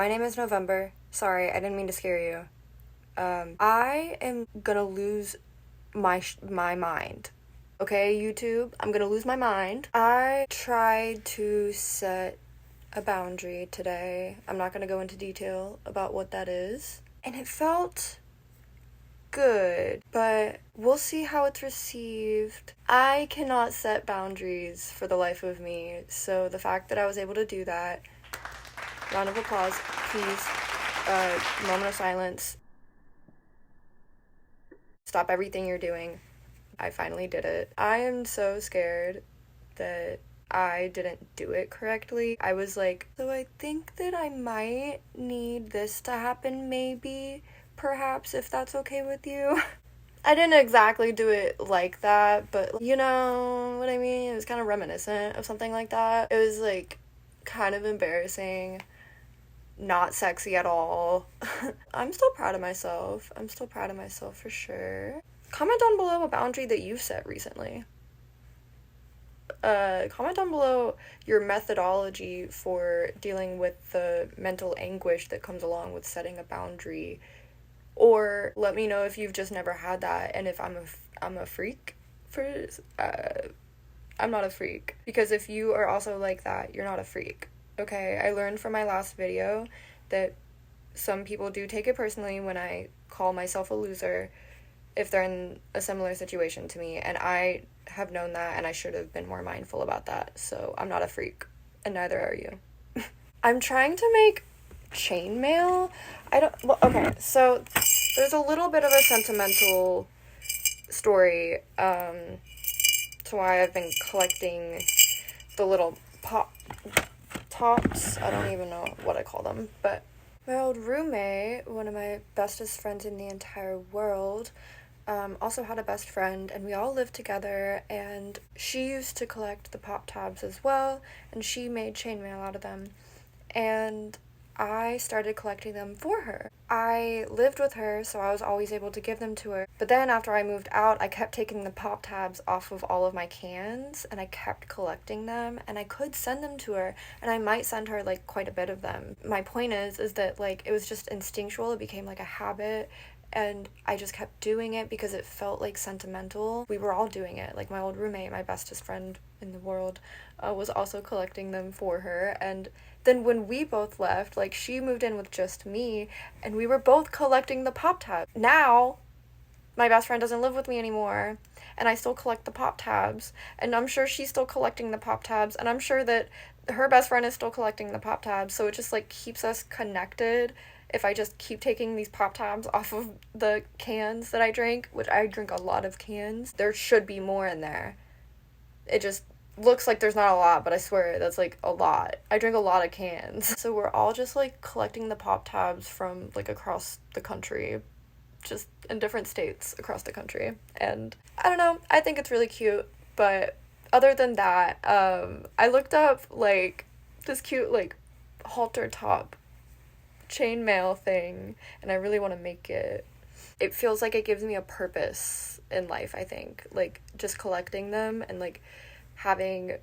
My name is November. Sorry, I didn't mean to scare you. I am gonna lose my mind. Okay, YouTube, I'm gonna lose my mind. I tried to set a boundary today. I'm not gonna go into detail about what that is. And it felt good, but we'll see how it's received. I cannot set boundaries for the life of me, so the fact that I was able to do that, round of applause, please, moment of silence. Stop everything you're doing. I finally did it. I am so scared that I didn't do it correctly. I was like, so I think that I might need this to happen, maybe, perhaps, if that's okay with you. I didn't exactly do it like that, but you know what I mean? It was kind of reminiscent of something like that. It was like kind of embarrassing, not sexy at all. I'm still proud of myself. I'm still proud of myself for sure. Comment down below a boundary that you've set recently. Comment down below your methodology for dealing with the mental anguish that comes along with setting a boundary. Or let me know if you've just never had that, and if I'm a freak for I'm not a freak, because if you are also like that, you're not a freak. Okay, I learned from my last video that some people do take it personally when I call myself a loser if they're in a similar situation to me, and I have known that, and I should have been more mindful about that. So I'm not a freak, and neither are you. I'm trying to make chainmail. Okay, so there's a little bit of a sentimental story to why I've been collecting the little pop tops. I don't even know what I call them, but my old roommate, one of my bestest friends in the entire world, also had a best friend, and we all lived together, and she used to collect the pop tabs as well, and she made chainmail out of them, and I started collecting them for her. I lived with her, so I was always able to give them to her. But then after I moved out, I kept taking the pop tabs off of all of my cans, and I kept collecting them, and I could send them to her, and I might send her like quite a bit of them. My point is that like it was just instinctual. It became like a habit, and I just kept doing it because it felt like sentimental. We were all doing it. Like my old roommate, my bestest friend in the world, was also collecting them for her, and then when we both left, like, she moved in with just me, and we were both collecting the pop tabs. Now, my best friend doesn't live with me anymore, and I still collect the pop tabs, and I'm sure she's still collecting the pop tabs, and I'm sure that her best friend is still collecting the pop tabs, so it just, like, keeps us connected if I just keep taking these pop tabs off of the cans that I drink, which I drink a lot of cans. There should be more in there. It just looks like there's not a lot, but I swear that's like a lot. I drink a lot of cans. So we're all just like collecting the pop tabs from like across the country, just in different states across the country. And I don't know, I think it's really cute. But other than that, I looked up like this cute like halter top chainmail thing, and I really want to make it. It feels like it gives me a purpose in life, I think. Like just collecting them and like having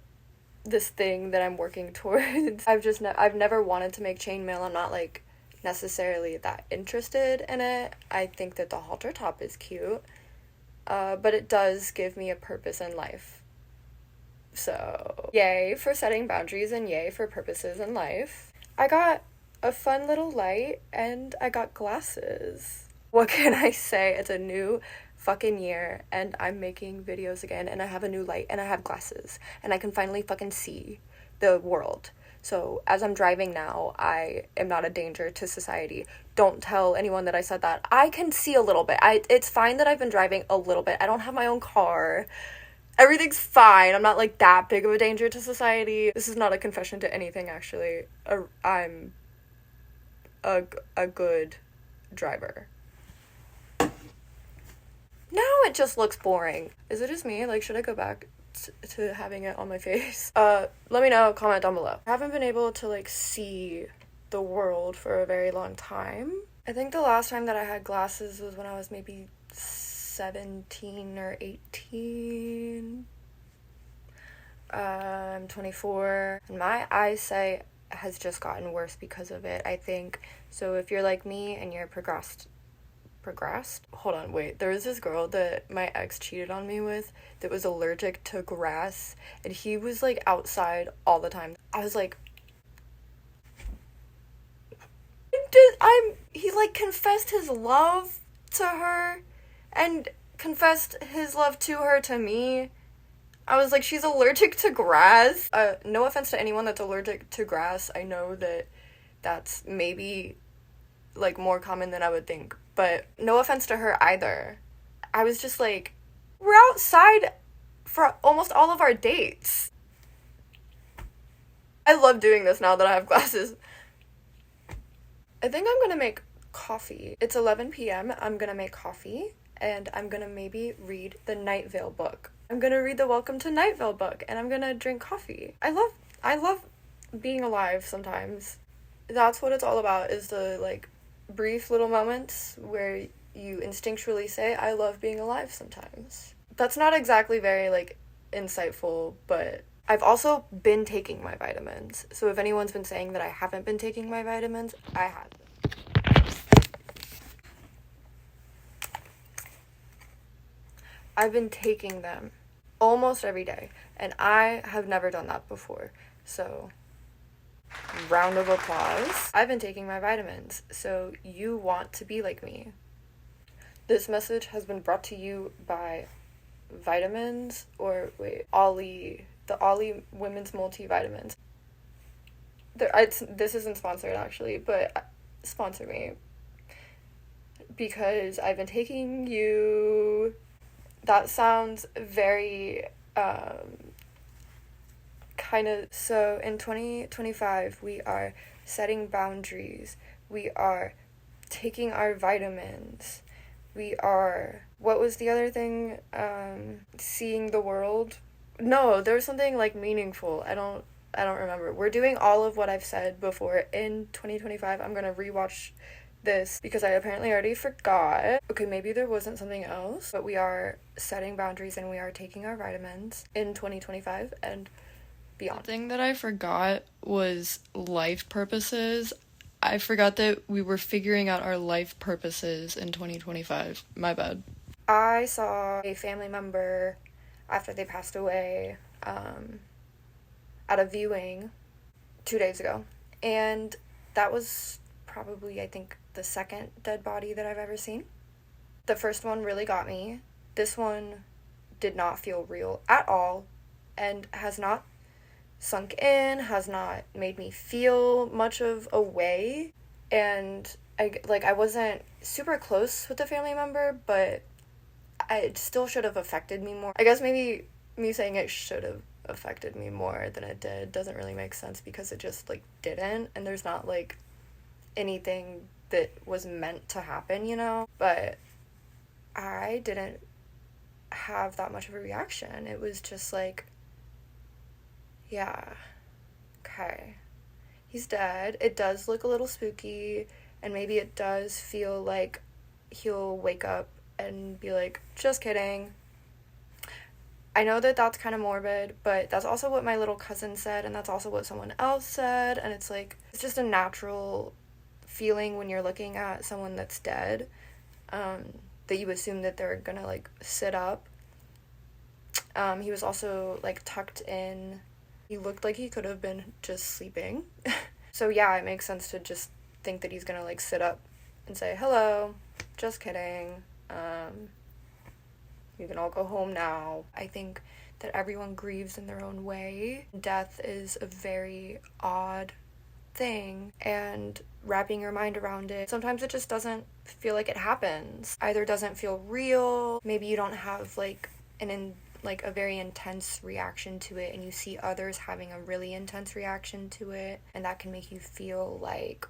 this thing that I'm working towards. I've never wanted to make chainmail. I'm not like necessarily that interested in it. I think that the halter top is cute, but it does give me a purpose in life. So yay for setting boundaries and yay for purposes in life. I got a fun little light and I got glasses. What can I say? It's a new fucking year and I'm making videos again and I have a new light and I have glasses and I can finally fucking see the world. So as I'm driving now, I am not a danger to society. Don't tell anyone that I said that. I can see a little bit. It's fine that I've been driving a little bit. I don't have my own car. Everything's fine. I'm not like that big of a danger to society. This is not a confession to anything, actually. I'm a good driver. Now it just looks boring. Is it just me? Like, should I go back to having it on my face? Let me know, comment down below. I haven't been able to, like, see the world for a very long time. I think the last time that I had glasses was when I was maybe 17 or 18. I'm 24, and my eyesight has just gotten worse because of it, I think. So if you're like me and you're progressed, hold on, wait, there was this girl that my ex cheated on me with that was allergic to grass, and he was like outside all the time. I was like, he like confessed his love to her and confessed his love to her to me. I was like, she's allergic to grass. No offense to anyone that's allergic to grass. I know that that's maybe like more common than I would think, but no offense to her either. I was just like, we're outside for almost all of our dates. I love doing this now that I have glasses. I think I'm gonna make coffee. It's 11 p.m. I'm gonna make coffee, and I'm gonna maybe read the Night Vale book. I'm gonna read the Welcome to Night Vale book, and I'm gonna drink coffee. I love being alive sometimes. That's what it's all about, is the, like, brief little moments where you instinctually say, I love being alive sometimes. That's not exactly very, like, insightful, but I've also been taking my vitamins. So if anyone's been saying that I haven't been taking my vitamins, I have. I've been taking them almost every day, and I have never done that before. So, round of applause. I've been taking my vitamins, so you want to be like me. This message has been brought to you by vitamins, or wait, Ollie, the Ollie Women's Multivitamins. This isn't sponsored actually, but sponsor me. Because I've been taking you. That sounds very, kind of, so in 2025, we are setting boundaries, we are taking our vitamins, we are, what was the other thing, seeing the world? No, there was something, like, meaningful, I don't remember. We're doing all of what I've said before in 2025. I'm gonna rewatch this because I apparently already forgot. Okay, maybe there wasn't something else, but we are setting boundaries and we are taking our vitamins in 2025 and beyond. The thing that I forgot was life purposes. I forgot that we were figuring out our life purposes in 2025. My bad. I saw a family member after they passed away at a viewing 2 days ago, and that was probably, I think, the second dead body that I've ever seen. The first one really got me. This one did not feel real at all and has not sunk in, has not made me feel much of a way. And I wasn't super close with the family member, but it still should have affected me more. I guess maybe me saying it should have affected me more than it did doesn't really make sense because it just, like, didn't, and there's not, like, anything that was meant to happen, you know? But I didn't have that much of a reaction. It was just like, yeah, okay, he's dead. It does look a little spooky, and maybe it does feel like he'll wake up and be like, just kidding. I know that that's kind of morbid, but that's also what my little cousin said, and that's also what someone else said, and it's like, it's just a natural feeling when you're looking at someone that's dead, that you assume that they're gonna, like, sit up. He was also, like, tucked in. He looked like he could have been just sleeping. So yeah, it makes sense to just think that he's gonna, like, sit up and say, hello, just kidding, you can all go home now. I think that everyone grieves in their own way. Death is a very odd thing, and wrapping your mind around it, sometimes it just doesn't feel like it happens. Either doesn't feel real, maybe you don't have, like, a very intense reaction to it, and you see others having a really intense reaction to it, and that can make you feel like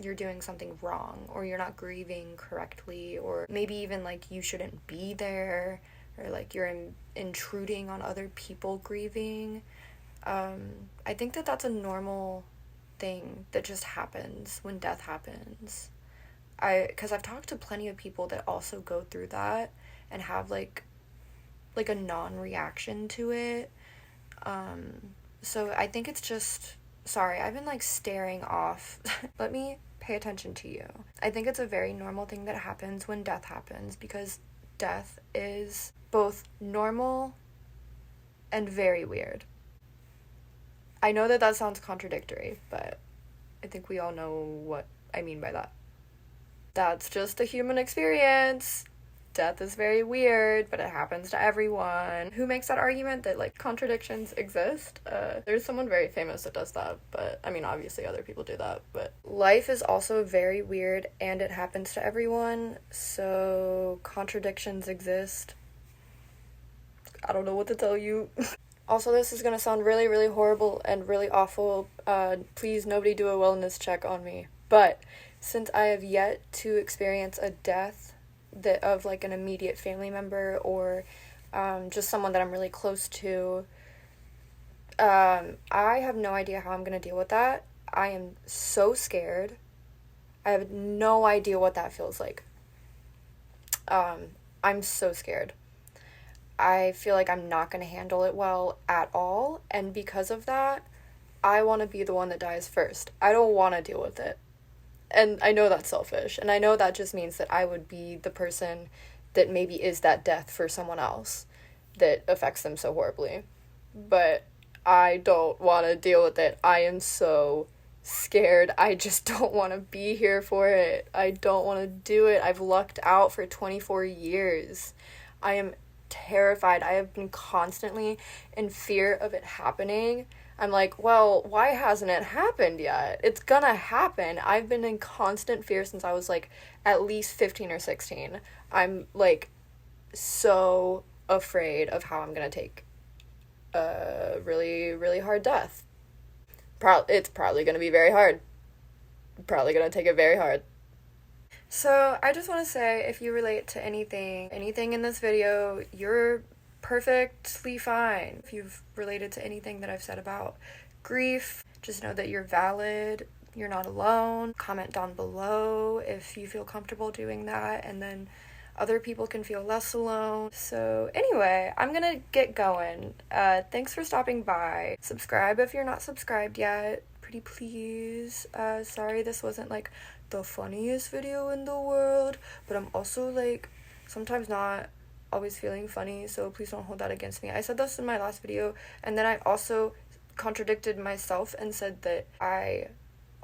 you're doing something wrong, or you're not grieving correctly, or maybe even, like, you shouldn't be there, or, like, you're intruding on other people grieving. I think that that's a normal thing that just happens when death happens. Because I've talked to plenty of people that also go through that and have, like a non-reaction to it. So I think it's just Sorry, I've been like staring off. Let me pay attention to you. I think it's a very normal thing that happens when death happens, because death is both normal and very weird. I know that that sounds contradictory, but I think we all know what I mean by that. That's just a human experience. Death is very weird, but it happens to everyone. Who makes that argument that like contradictions exist? There's someone very famous that does that, but I mean, obviously other people do that, but life is also very weird and it happens to everyone, so contradictions exist. I don't know what to tell you. Also, this is gonna sound really, really horrible and really awful. Please, nobody do a wellness check on me. But since I have yet to experience a death that of like an immediate family member or just someone that I'm really close to, I have no idea how I'm gonna deal with that. I am so scared. I have no idea what that feels like. I'm so scared. I feel like I'm not gonna handle it well at all, and because of that, I want to be the one that dies first. I don't want to deal with it. And I know that's selfish, and I know that just means that I would be the person that maybe is that death for someone else that affects them so horribly. But I don't want to deal with it. I am so scared. I just don't want to be here for it. I don't want to do it. I've lucked out for 24 years. I am terrified. I have been constantly in fear of it happening. I'm like, well, why hasn't it happened yet? It's gonna happen. I've been in constant fear since I was like at least 15 or 16. I'm like so afraid of how I'm gonna take a really, really hard death. It's probably gonna be very hard. Probably gonna take it very hard. So I just want to say, if you relate to anything in this video, you're perfectly fine. If you've related to anything that I've said about grief, just know that you're valid, you're not alone. Comment down below if you feel comfortable doing that, and then other people can feel less alone. So anyway, I'm gonna get going. Thanks for stopping by. Subscribe if you're not subscribed yet. Pretty please. Sorry this wasn't like the funniest video in the world, but I'm also like sometimes not always feeling funny, so please don't hold that against me. I said this in my last video, and then I also contradicted myself and said that I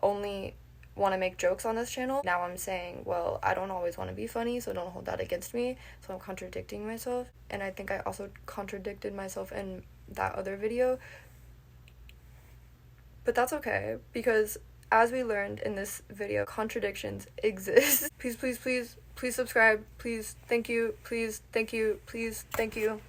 only want to make jokes on this channel. Now I'm saying, well, I don't always want to be funny, so don't hold that against me. So I'm contradicting myself, and I think I also contradicted myself in that other video. But that's okay, because as we learned in this video, contradictions exist. Please, please, please, please subscribe. Please, thank you. Please, thank you. Please, thank you.